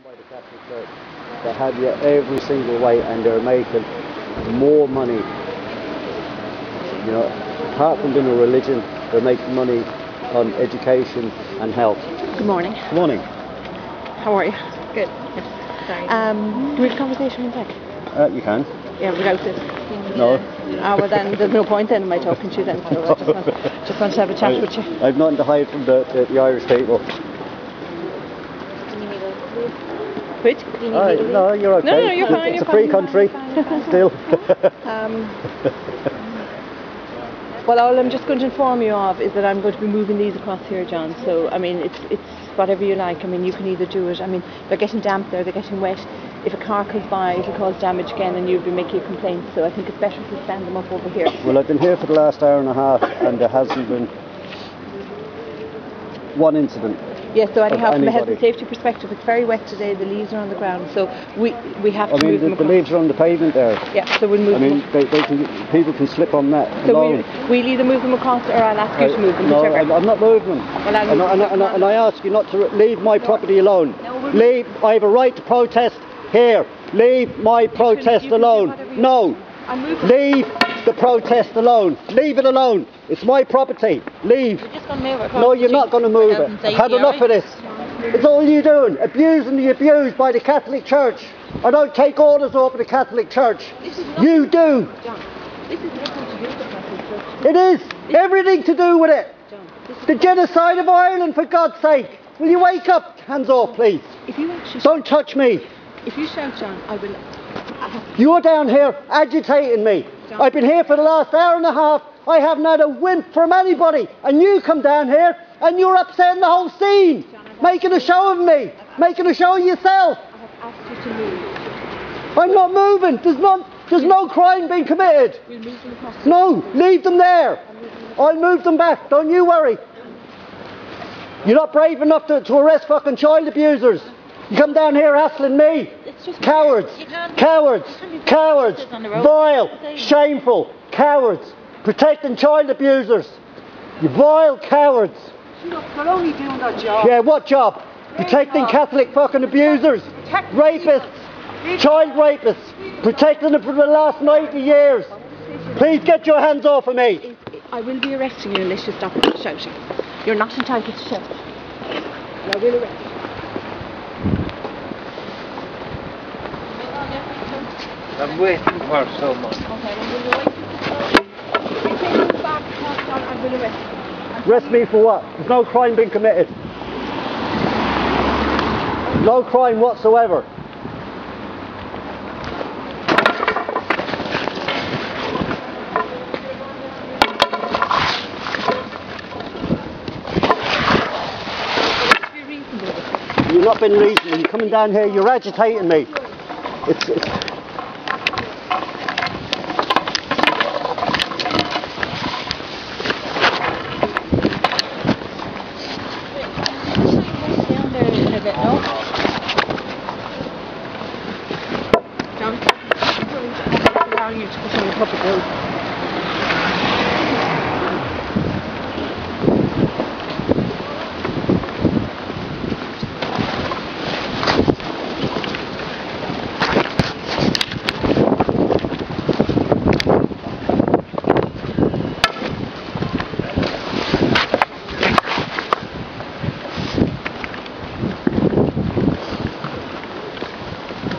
By the Catholic Church, they have you every single way, and they're making more money. You know, apart from being a religion, they're making money on education and health. Good morning. Good morning. How are you? Good. Yes. Sorry. Can we have a conversation in a sec? You can. Yeah, without this. No. Well then, there's no point then in my talking to you then. So I just want to have a chat with you. I've nothing to hide from the Irish people. Wait? No, you're okay. No, you're fine. It's a free country, still. Well, all I'm just going to inform you of is that I'm going to be moving these across here, John. So, I mean, it's whatever you like. I mean, you can either do it. I mean, they're getting damp there, they're getting wet. If a car comes by, it'll cause damage again and you'll be making a complaint. So I think it's better if we stand them up over here. Well, I've been here for the last hour and a half and there hasn't been one incident. Yes, so anyhow, from a health and anybody. safety perspective, it's very wet today, the leaves are on the ground, so we have to move them the across. leaves are on the pavement there. Yeah, so we'll move them. People can slip on that. So alone. we'll either move them across or I'll ask you to move them, No, whichever. I'm not moving them. Well, I'll move them. And I ask you not to leave my property alone. No, we'll Leave. I have a right to protest here. Leave my protest you can do alone. whatever you No. want. I'll move them. Leave the protest alone. Leave it alone. It's my property. Leave. We're just going to move it across. No, you're not going to move it. I've had enough of this. It's all you doing. Abusing the abused by the Catholic Church. I don't take orders off of the Catholic Church. You do. John, this is nothing to do with the Catholic Church. It is. Everything to do with it. John, this is The genocide of Ireland, for God's sake. Will you wake up? Hands off, please. if you actually Don't touch me. if you shout, John, I will. You're down here agitating me. I've been here for the last hour and a half. I haven't had a whimp from anybody. And you come down here and you're upsetting the whole scene. Making a show of me. Making a show of yourself. I have asked you to move. I'm not moving. There's no crime being committed. We'll move them across. No, leave them there. I'll move them back. Don't you worry. You're not brave enough to arrest fucking child abusers. You come down here hassling me. It's just Cowards. You can't- Cowards. you can't be Cowards. on the road. Vile. Say- Shameful. Cowards. Protecting child abusers. You vile cowards. They're only doing their job. Yeah, what job? Protecting Catholic fucking abusers. Rapists. Child rapists. Protecting them for the last 90 years. Please get your hands off of me. I will be arresting you unless you stop shouting. You're not entitled to shout. And I will arrest you. I'm waiting for so much. Okay, then we'll wait. If you take them back, John, I will arrest you. Arrest me for what? There's no crime being committed. No crime whatsoever. Be reasonable. You're not being reasonable. You're coming down here, you're agitating me. It's Down there a bit, no? John, allowing you to put on the public road.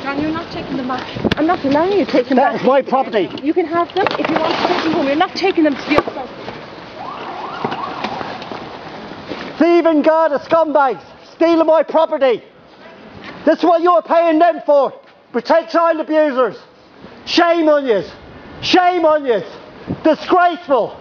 John, you're not taking them back. I'm not allowing you to take them back. that's my property. You can have them if you want to take them home. You're not taking them to the other side. Thieving Garda scumbags, stealing my property. This is what you're paying them for. Protect child abusers. Shame on yous. Shame on yous. Disgraceful.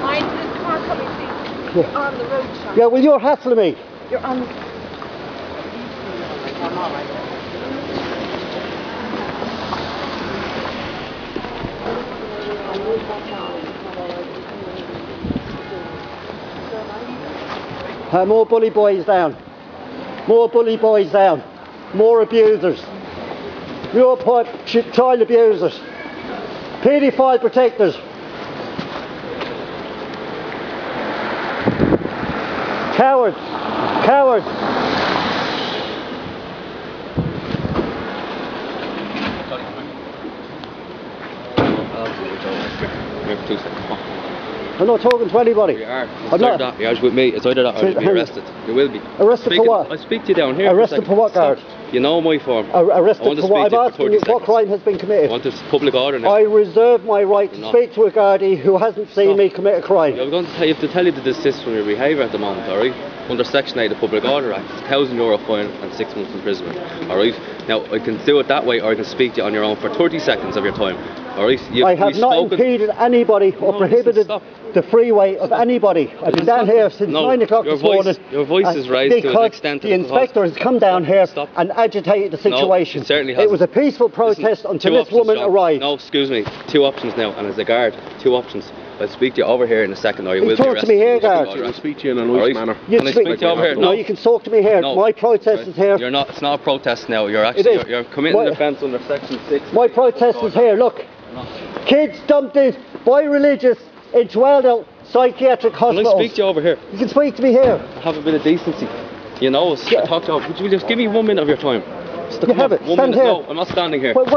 Mind the car coming, please. You're on the road, Sean. Yeah, well, you're hassling me. You're on. More bully boys down. More bully boys down. More abusers. child abusers, paedophile protectors. Cowards. Cowards. I'm not talking to anybody. You are. I'm not. You're with me. It's either that or you'll be arrested. You will be. Arrested for what? I'll speak to you down here. Arrested for what, guard? You know my form. Arrested for what? I'm asking you what crime has been committed. I want this public order now. I reserve my right to speak to a guardie who hasn't seen me commit a crime. I'm going to tell you, to desist from your behaviour at the moment, alright? Under Section 8 of the Public Order Act, it's €1,000 fine and 6 months imprisonment, alright? Now, I can do it that way, or I can speak to you on your own for 30 seconds of your time, alright? I have not impeded anybody or prohibited the freeway of anybody. I've been down here since 9 o'clock this morning. Your voice is raised to an extent the inspector has come down here and agitated the situation. No, it certainly hasn't. It was a peaceful protest until this woman arrived. No, excuse me, 2 options now, and as a guard, 2 options. I'll speak to you over here in a second, or you will be arrested. Talk to me here, guard. I'll speak to you in a nice manner. Can I speak to you over here? No, you can talk to me here. No. My protest is here. You're not. It's not a protest now. You're actually you're committing an offence under Section 6. My protest is here. Look, kids dumped in by religious into adult psychiatric hospitals. Can I speak to you over here? You can speak to me here. Have a bit of decency. You know, talk to you. Would you just give me 1 minute of your time? You have it. Stand here. No, I'm not standing here. What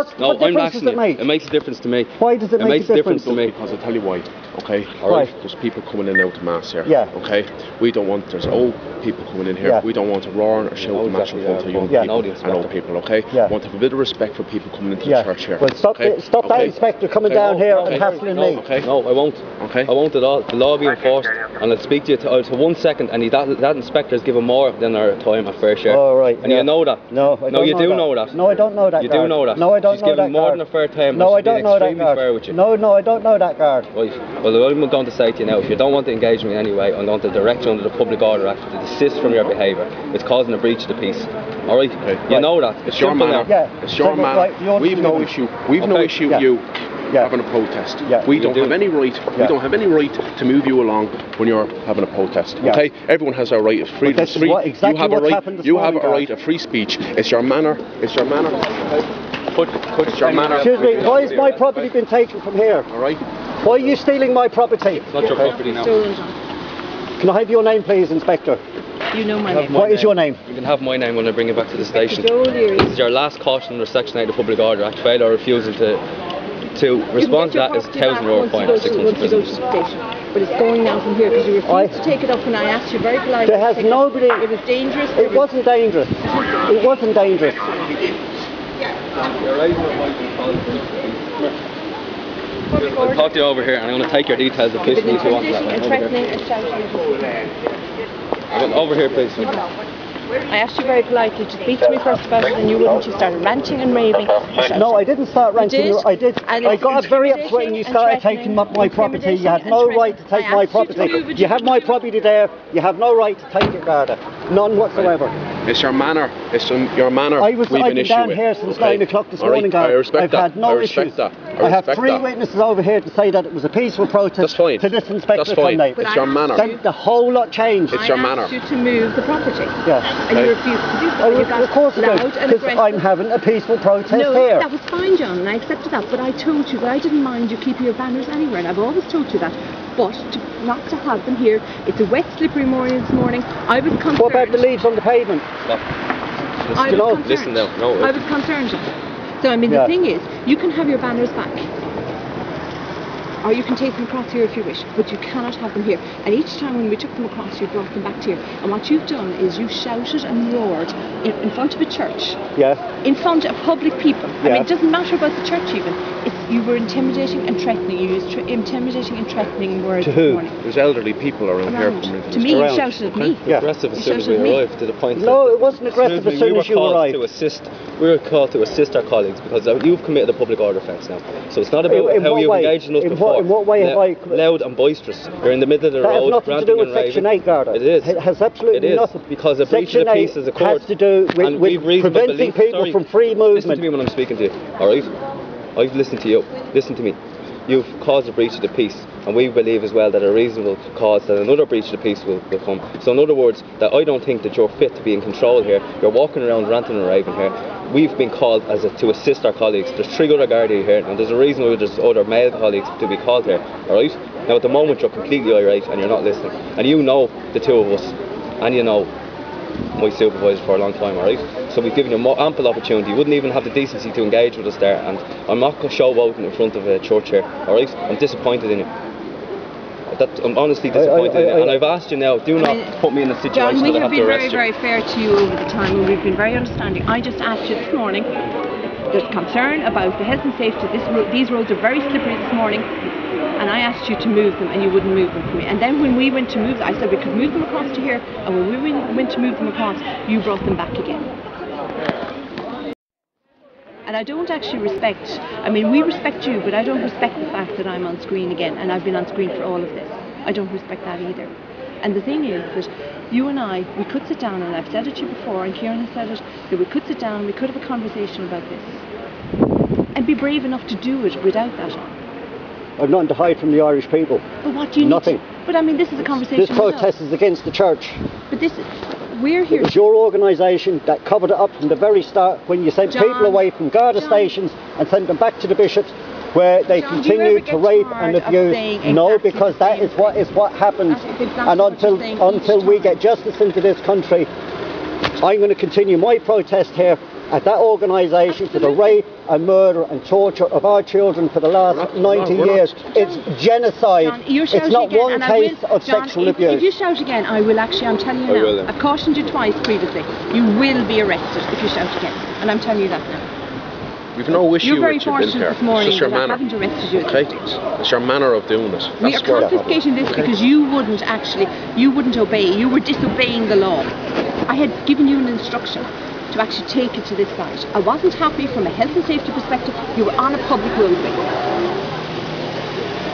difference does it make? It makes a difference to me. Why does it make a difference to me? Because I'll tell you why, okay? Right. There's people coming in and out of mass here. Yeah. Okay? There's old people coming in here. Yeah. We don't want to roar or shout and match in front of young people and old people, okay? Yeah. We want to have a bit of respect for people coming into the church here. Well, stop that inspector coming down here and hassling me. Okay. No, I won't. Okay. I won't at all. The law will be enforced, and I'll speak to you to 1 second, and that inspector has given more than our time at fair share. All right. And you know that. No, I don't you do know that. No, I don't know that. You do know that. No, I don't know that. She's given more than a fair time. No, I don't know that, guard. Fair with you. No, I don't know that, guard. Right. Well, I'm going to say to you now, if you don't want to engage me in any way, I'm going to direct you under the Public Order Act to desist from your behaviour. It's causing a breach of the peace. All right? You know that. It's your manner. Yeah. It's your manner. We've no issue. We've no issue with you having a protest. Yeah. We don't have any right. We don't have any right to move you along when you're having a protest. Yeah. Okay? Everyone has a right of freedom of speech. Exactly you have a what's right. happened this You have morning, a right of free speech. It's your manner. It's your manner. It's your manner. Excuse me. Why has my property been taken from here? All right. Why are you stealing my property? It's not your property now. Can I have your name, please, Inspector? You know my name. What is your name? You can have my name when I bring you back to the station. Joel Leary. This is your last caution under Section 8 of the Public Order Act. Failure or refusal to respond to that is €1,000 fine and 6 months imprisonment. But it's going now from here because you refused to take it up when I asked you very politely. There has nobody. It was dangerous. It wasn't dangerous. It wasn't dangerous. I'll talk to you over here, and I'm going to take your details officially if you want that. And threatening and shouting. Over here, please. I asked you very politely to speak to me first about it, and you wouldn't. You started ranting and raving. No, I didn't start ranting. You did. I did. And I got very upset when you started taking up my property. You had no right to take my property. You have my property there. You have no right to take it, Garda. None whatsoever. It's your manner. It's your manner. I've been down here since 9 o'clock this morning, Garda. I've had no issues. I have 3 witnesses over here to say that it was a peaceful protest. That's fine. To this inspector That's fine. Sunday. It's your manner. Then the whole lot changed. It's your manner. I asked you to move the property. Yeah. And you refused to do so. You got Of course I loud do, and because aggressive. I'm having a peaceful protest No, here. that was fine, John, and I accepted that. But I told you that I didn't mind you keeping your banners anywhere, and I've always told you that. But not to have them here. It's a wet, slippery morning this morning. I was concerned. What about the leaves on the pavement? Stop. I was concerned. Listen now. No. I was concerned, John. So, I mean, the thing is, you can have your banners back. Or you can take them across here if you wish, but you cannot have them here. And each time when we took them across, you brought them back to here. And what you've done is you shouted and roared in front of a church. Yeah. In front of public people. I mean, it doesn't matter about the church even. You were intimidating and threatening. You used intimidating and threatening words this morning. There's elderly people around here. To me, you shouted at me. Yeah. Aggressive as soon as we arrived to the point. No, it wasn't aggressive as soon as you arrived. We were called to assist our colleagues because you've committed a public order offence now. So it's not about how you've engaged in us before. In what way have I... Loud and boisterous. You're in the middle of the That has road, nothing to do with Section 8, Garda. It is. It has absolutely nothing. Because a breach of the peace is a court. Has to do with preventing people from free movement. Listen to me when I'm speaking to you, alright? I've listened to you. Listen to me. you've caused a breach of the peace, and we believe as well that a reasonable cause that another breach of the peace will come. So in other words, that I don't think that you're fit to be in control here. You're walking around ranting and raving here. We've been called to assist our colleagues. There's 3 other Gardaí here, and there's a reason why there's other male colleagues to be called here, alright? Now at the moment you're completely irate and you're not listening. And you know the two of us, and you know my supervisor for a long time, alright? So we've given you more ample opportunity. You wouldn't even have the decency to engage with us there, and I'm not showboating in front of a church here, alright? I'm disappointed in you. I'm honestly disappointed in you, and I've asked you now, do not put me in a situation John, we that I have have to been arrest very, you. very fair to you over the time, and we've been very understanding. I just asked you this morning, there's concern about the health and safety. These roads are very slippery this morning, and I asked you to move them, and you wouldn't move them for me. And then when we went to move them, I said we could move them across to here, and when we went to move them across, you brought them back again. And I don't actually respect, I mean, we respect you, but I don't respect the fact that I'm on screen again, and I've been on screen for all of this. I don't respect that either. And the thing is that you and I, we could sit down, and I've said it to you before, and Kieran has said it, that we could sit down and we could have a conversation about this. And be brave enough to do it without that on. I've nothing to hide from the Irish people. But what do you Nothing. need to, but I mean, this is a conversation. This protest is against the church. But this, we're here. It was your organisation that covered it up from the very start when you sent John, people away from Garda John. stations and sent them back to the bishops, where they John, do you ever continued to get rape tired and of abuse. saying No, exactly because the that same is what happens. That's exactly And what you're saying until each we time. get justice into this country, I'm going to continue my protest here at that organisation for the rape and murder and torture of our children for the last 90 years. It's genocide. John, you're it's shouting not again, one and case I will, of John, sexual if abuse. you shout again, I will actually, I'm telling you I will now. then. I've cautioned you twice previously. You will be arrested if you shout again. And I'm telling you that now. We've no issue You're very with you, Bill fortunate here. this morning It's just your that I manner. haven't arrested you at Okay? this stage. It's your manner of doing it. We are That's what- confiscating this because you wouldn't obey. You were disobeying the law. I had given you an instruction to actually take it to this site. I wasn't happy from a health and safety perspective. You were on a public roadway.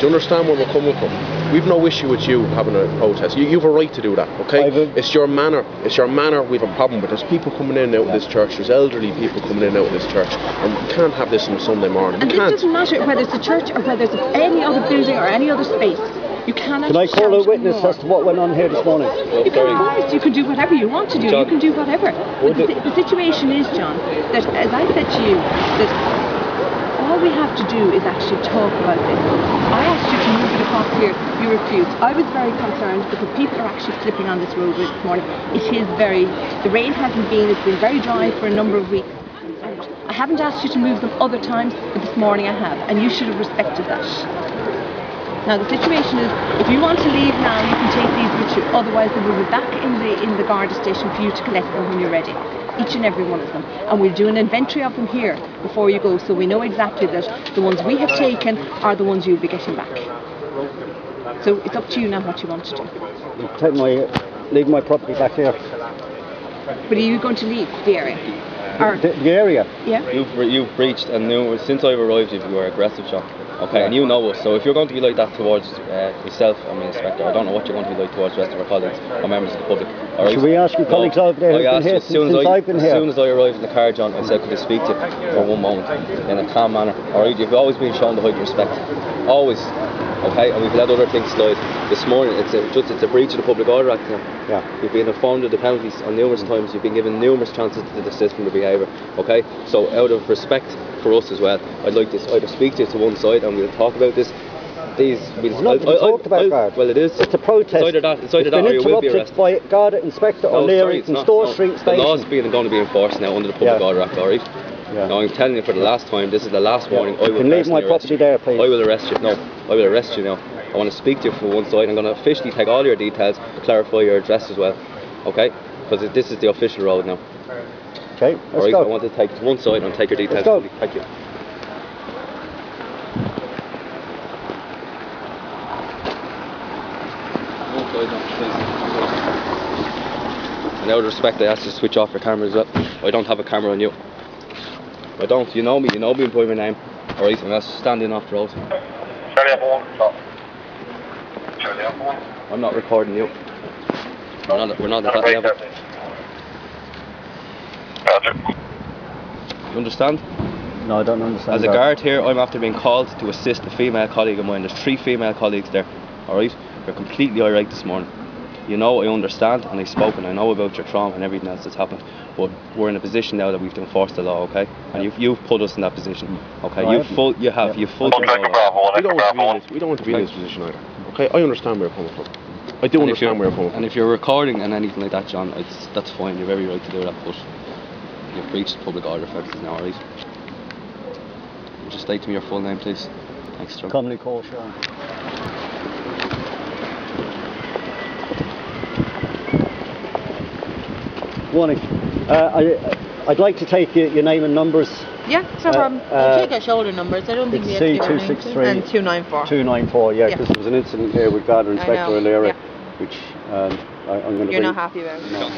Do you understand where we're coming from? We've no issue with you having a protest. You've a right to do that, okay? It's your manner. It's your manner we've a problem with. There's people coming in and out of this church. There's elderly people coming in and out of this church. And we can't have this on a Sunday morning. And We this can't. doesn't matter whether it's a church or whether it's any other building or any other space. You cannot Can I call a shout witness more. as to what went on here this morning? You can, of course, you can do whatever you want to do. John, you can do whatever. But the situation is, John, that as I said to you, that all we have to do is actually talk about this. I asked you to move it across here. You refused. I was very concerned because people are actually slipping on this road this morning. The rain hasn't been. It's been very dry for a number of weeks. I haven't asked you to move them other times, but this morning I have, and you should have respected that. Now the situation is, if you want to leave now, you can take these with you. Otherwise, they will be back in the Garda station for you to collect them when you're ready. Each and every one of them. And we'll do an inventory of them here before you go, so we know exactly that the ones we have taken are the ones you'll be getting back. So it's up to you now what you want to do. Leave my property back here. But are you going to leave the area? Or, The area. yeah? You've breached, and since I've arrived, you were aggressive, John. Okay, and you know us. So if you're going to be like that towards yourself, I mean, Inspector, I don't know what you're going to be like towards the rest of our colleagues or members of the public. All right? Should we ask your colleagues over there who've been here since I've been here? As soon as I arrived in the car, John, I said, could I speak to you for one moment in a calm manner? All right, you've always been shown the height of respect. Always. Okay, and we've let other things slide. This morning, it's a breach of the Public Order Act now. Yeah. You've been informed of the penalties on numerous times. You've been given numerous chances to desist from the behaviour. Okay, so out of respect for us as well, I'd like to either speak to you to one side and we'll talk about this. There's nothing to talk about, Guard. Well, it is. It's a protest. It's either that or you will be arrested. By Garda Inspector O'Leary from Store Street Station. The law's going to be enforced now under the Public Order Act, alright? Yeah. Now I'm telling you for the last time, this is the last warning. I will can leave my personally arrest property you. there, please. I will arrest you. No, I will arrest you now. I want to speak to you for one side. I'm going to officially take all your details, clarify your address as well. Okay? Because this is the official road now. Okay, let's Alright, go. I want to take one side and take your details. Let's go. Thank you. And out of respect, I ask you to switch off your camera as well. I don't have a camera on you. I don't. You know me by my name. Alright, and that's standing off the road. I'm not recording you. We're not at that level. You understand? No, I don't understand. As a that. guard here, I'm after being called to assist a female colleague of mine. There's 3 female colleagues there. Alright? You're completely alright this morning. You know, I understand, and I've spoken. I know about your trauma and everything else that's happened. But we're in a position now that we have to enforce the law, okay? And you've put us in that position. Okay, No, you've full control. We don't want to be in this position either. Okay, I understand where you're coming from. I do understand where you're coming from. And if you're recording and anything like that, John, that's fine. You're very right to do that, but you've breached public order offences now, alright? Just state to me your full name, please. Thanks, John. Commonly called Sean. Morning. I'd like to take your name and numbers. Yeah, it's no problem. I'll take our shoulder numbers. I don't think we have to give our names. C263 And 294. 294, yeah, because there was an incident here with Garda Inspector O'Leary, which I'm going to You're not happy about it? No.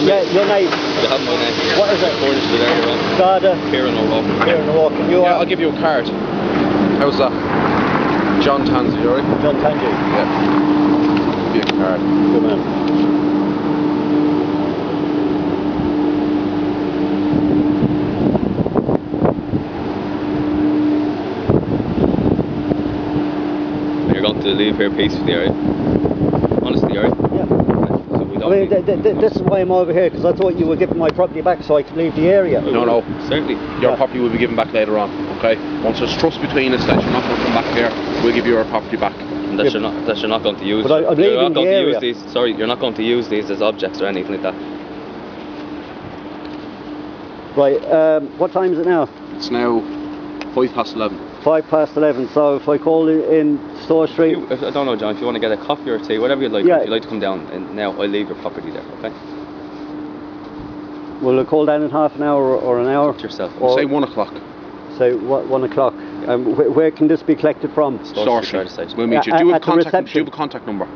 Yeah, your name. You have my name. What is it? According to the area on. Garda. Kieran O'Rourke. Kieran O'Rourke. Yeah, I'll give you a card. How's that? John Tansey, alright? John Tangi. Yeah. Give you a card. Good man. You're going to leave here peacefully, alright? Honestly, alright? Yeah. So we don't I mean, this is why I'm over here, because I thought you were giving my property back so I could leave the area. No. Certainly. Your property will be given back later on, okay? Once there's trust between us that you're not going to come back here, we'll give you your property back. And that you're not going to use. But I'm leaving the area. You're not going to use these as objects or anything like that. Right, what time is it now? It's now 11:05. 11:05, so if I call in Store Street... I don't know, John, if you want to get a coffee or tea, whatever you'd like, Yeah. if you'd like to come down, and now I'll leave your property there, okay? Will I call down in half an hour or an hour? Talk to yourself. Or Say 1 o'clock. say 1 o'clock. Where can this be collected from? Store Street. We'll meet you. At Do you have the reception. Do you have a contact number?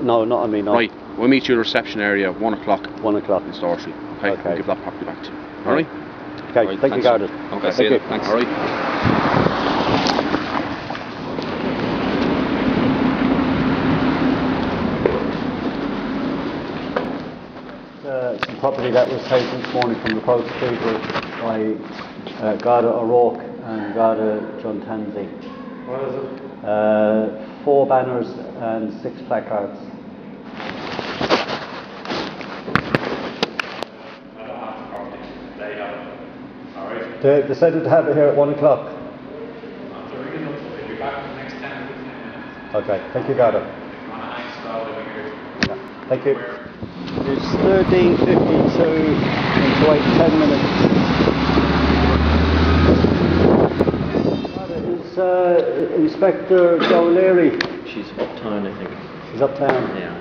No, not on me, no. Right. We'll meet you at the reception area at 1 o'clock. 1 o'clock. In Store Street. Okay. Okay. We'll give that property back to you. Alright? Okay, Alright, thank you, thanks, Garda. John. Okay, see you then. Thanks. Alright. Some property that was taken this morning from the Post Cathedral by Garda O'Rourke and Garda John Tansey. What is it? 4 banners and 6 placards. They decided to have it here at 1 o'clock. Okay, thank you, Garda. Yeah, thank you. It's 13:52 into 10 minutes. Is Inspector Joe Leary? She's uptown, I think. She's uptown. Yeah.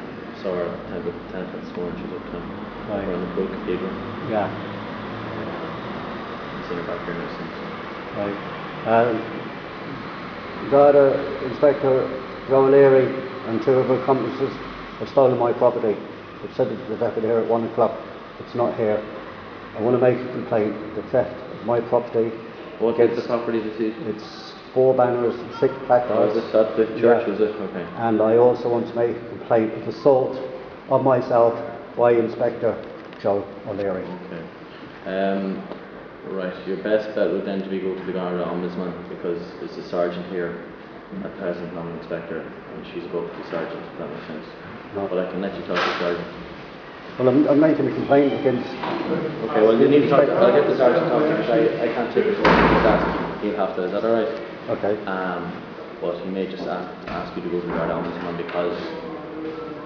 Saw her at 10 this morning. She's uptown. Right. Around the Brook Cathedral. Yeah. Seen her back here now since. Right. Garda Inspector Joe Leary and 2 of her accomplices have stolen my property. They've said that they've been here at 1 o'clock. It's not here. I want to make a complaint. The theft of my property. What is the property to see? It's 4 banners and 6 placards. Oh, is it at the church, Yeah. was it? Okay. And I also want to make a complaint of assault of myself by Inspector Joe O'Leary. Okay. Right, your best bet would then to be go to the Garda Ombudsman, because there's a sergeant here at present, not an inspector, and she's above the sergeant, if that makes sense. No. But I can let you talk to the sergeant. Well, I'm making a complaint against... Okay, well you need to talk, I'll get the sergeant to talk to you, because I can't take it with that. He'll have to, is that alright? Okay. But he may just ask you to go to the Garda Ombudsman because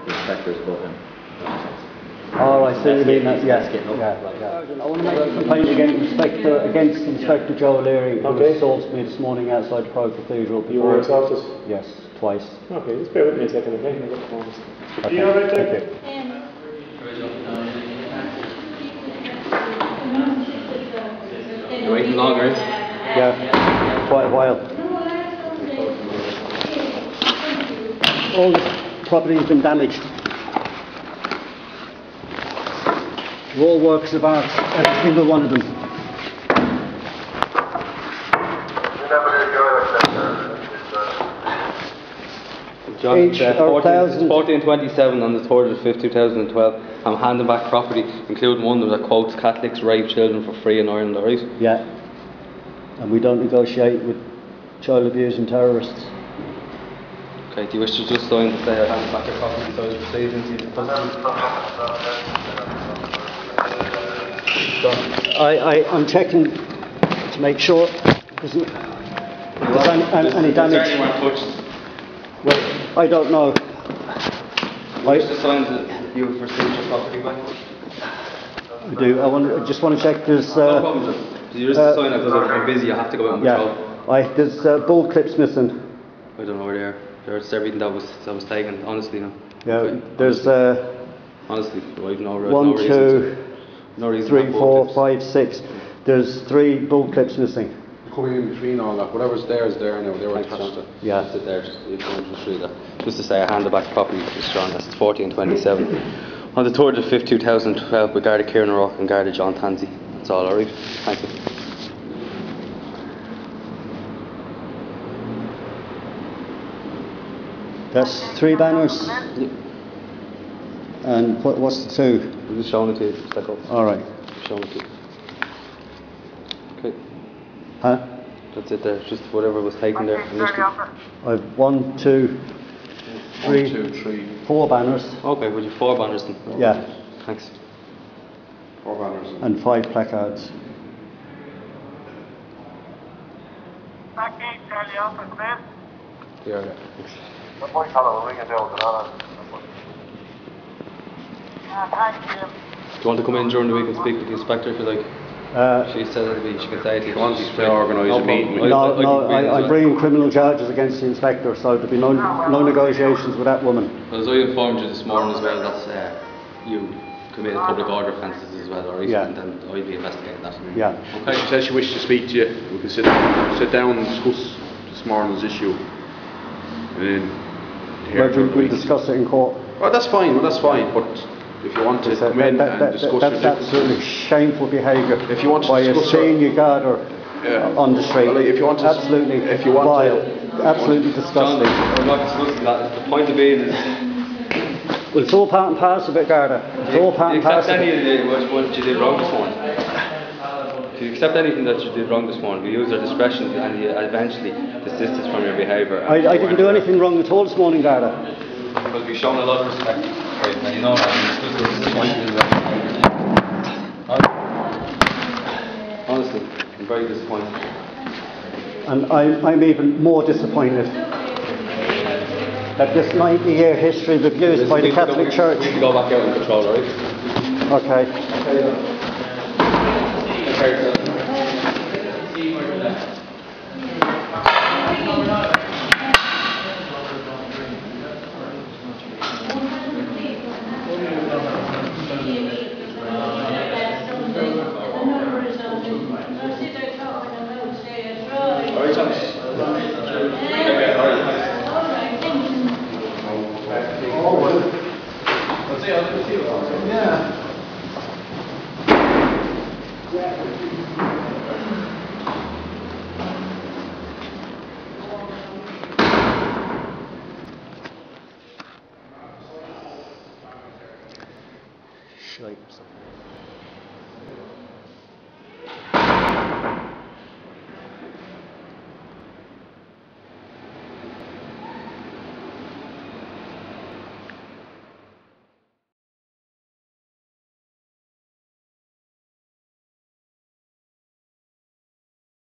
the inspector is above him. If that makes sense. Oh, I see what you mean. That's Yeah. I want to make a complaint against Inspector Joe O'Leary, who assaulted me this morning outside the Pro Cathedral. You were assaulted? Yes, twice. Okay, just bear with me a second, okay? I'll get the phones. Okay. You alright there? Thank you. You're waiting long, right? Yeah, quite a while. All this property has been damaged. They're all works of art, every single one of them. John, each, or 1,000. 1427 on the 3rd of the 5th, 2012. I'm handing back property, including one that quotes Catholics rape children for free in Ireland, alright? Yeah. And we don't negotiate with child abusing terrorists. Okay, do you wish to just sign to say I hand back your property so it's proceedings? I'm checking to make sure there's any damage. Anyone touched? Well, I don't know. Do you wish to sign that you have received your property back? I do. I just want to check there's... no problem, sir. Do you wish to sign that because I'm busy, I have to go out on patrol? Yeah. There's bull clips missing. I don't know where they are. There's everything that was taken, honestly, no. Yeah, Okay. there's... honestly, I've no 1, reason 2, no reason 3, 4, 5, 6. There's 3 bull clips missing. Coming in between all that, whatever's there is there now. They were attached to. Yeah. Sit there, just through that. Just to say, I handed back property to Strong. That's 1427. On the 3rd of the 5th, 2012, with Garda Kieran O'Rourke and Garda John Tansey. That's all, alright? Thank you. That's 3 banners. Yeah. And what's the 2? I'm just showing it to you. Just like up. All right. Showing it to you. Okay. Huh? That's it there. Just whatever was taken there initially. I've 1, 2, 3, 1, 2, 3. 4 banners. Okay, would you 4 banners then? Yeah. Thanks. 4 banners. And 5 placards. Yeah. Do you want to come in during the week and speak with the inspector if you like? She said she can say it if She wants to organise a meeting. I bring criminal charges against the inspector, so there'll be no negotiations with that woman. As I informed you this morning as well, that's you committed public order offences as well, alright? Yeah. And then I'll be investigating that. Yeah. Okay. She says she wishes to speak to you. We can sit down and discuss this morning's issue. And then We'll discuss it in court. Well, that's fine. But if you want to come in and discuss that's absolutely shameful behaviour if you want to by a discuss senior Garda on the street. Well, if you want to, absolutely if you want vile, to, absolutely disgusting. John, I'm not discussing that. The point of being is, Well, it's all part and parcel of it, Garda. It's all part and parcel. Do you accept any of what you did wrong this morning? Do you accept anything that you did wrong this morning? We use our discretion and you eventually desist us from your behaviour. I didn't do anything wrong at all this morning, Garda. Because we've shown a lot of respect. Right, and you know that. Honestly, I'm very disappointed. And I'm even more disappointed that this 90-year history of abuse by the Catholic Church. We need to go back out and control, right? Okay. Shite.